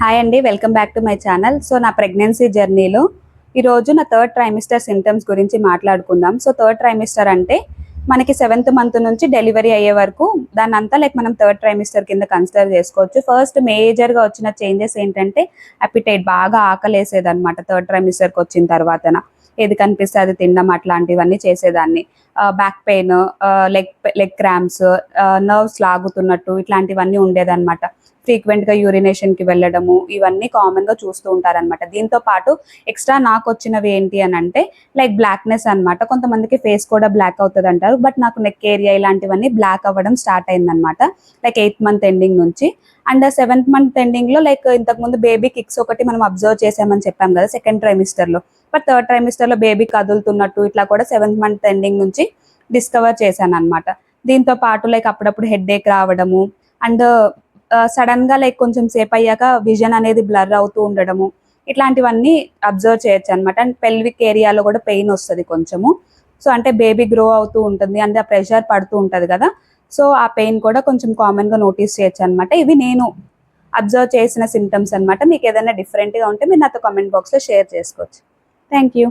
Hi అండి, welcome back to my channel. So నా pregnancy జర్నీలో ఈరోజు నా థర్డ్ ట్రైమిస్టర్ సింటమ్స్ గురించి మాట్లాడుకుందాం. సో థర్డ్ ట్రైమిస్టర్ అంటే మనకి 7th మంత్ నుంచి డెలివరీ అయ్యే వరకు దాన్ని అంతా మనం థర్డ్ ట్రైమిస్టర్ కింద కన్సిడర్ చేసుకోవచ్చు. ఫస్ట్ మేజర్గా వచ్చిన చేంజెస్ ఏంటంటే అపిటైట్, బాగా ఆకలేసేది అనమాట. థర్డ్ ట్రైమిస్టర్కి వచ్చిన తర్వాతన ఏది కనిపిస్తే అది తినడం అట్లాంటివన్నీ చేసేదాన్ని. Back pain, leg cramps, nerves లాగుతున్నట్టు ఇట్లాంటివన్నీ ఉండేదన్నమాట. ఫ్రీక్వెంట్గా యూరినేషన్కి వెళ్ళడము ఇవన్నీ కామన్గా చూస్తూ ఉంటారనమాట. దీంతో పాటు ఎక్స్ట్రా నాకు వచ్చినవి ఏంటి అని అంటే బ్లాక్నెస్ అనమాట. కొంతమందికి ఫేస్ కూడా బ్లాక్ అవుతుంది అంటారు, బట్ నాకు నెక్ ఏరియా ఇలాంటివన్నీ బ్లాక్ అవ్వడం స్టార్ట్ అయిందనమాట 8th మంత్ ఎండింగ్ నుంచి. అండ్ 7th మంత్ ఎండింగ్లో ఇంతకుముందు బేబీ కిక్స్ ఒకటి మనం అబ్జర్వ్ చేసామని చెప్పాం కదా సెకండ్ ట్రైమిస్టర్లో. బట్ థర్డ్ ట్రైమిస్టర్లో బేబీ కదులుతున్నట్టు ఇట్లా కూడా 7th మంత్ ఎండింగ్ నుంచి డిస్కవర్ చేశాను అనమాట. దీంతో పాటు అప్పుడప్పుడు హెడ్ఏక్ రావడము అండ్ సడన్గా కొంచెం సేపు అయ్యాక విజన్ అనేది బ్లర్ అవుతూ ఉండడము ఇట్లాంటివన్నీ అబ్జర్వ్ చేయొచ్చు అనమాట. అండ్ పెల్విక్ ఏరియాలో కూడా పెయిన్ వస్తుంది కొంచెము. సో అంటే బేబీ గ్రో అవుతూ ఉంటుంది అండ్ ఆ ప్రెషర్ పడుతూ ఉంటుంది కదా, సో ఆ పెయిన్ కూడా కొంచెం కామన్గా నోటీస్ చేయొచ్చు అనమాట. ఇవి నేను అబ్జర్వ్ చేసిన సింటమ్స్ అనమాట. మీకు ఏదైనా డిఫరెంట్గా ఉంటే మీరు నాతో కామెంట్ బాక్స్లో షేర్ చేసుకోవచ్చు. Thank you.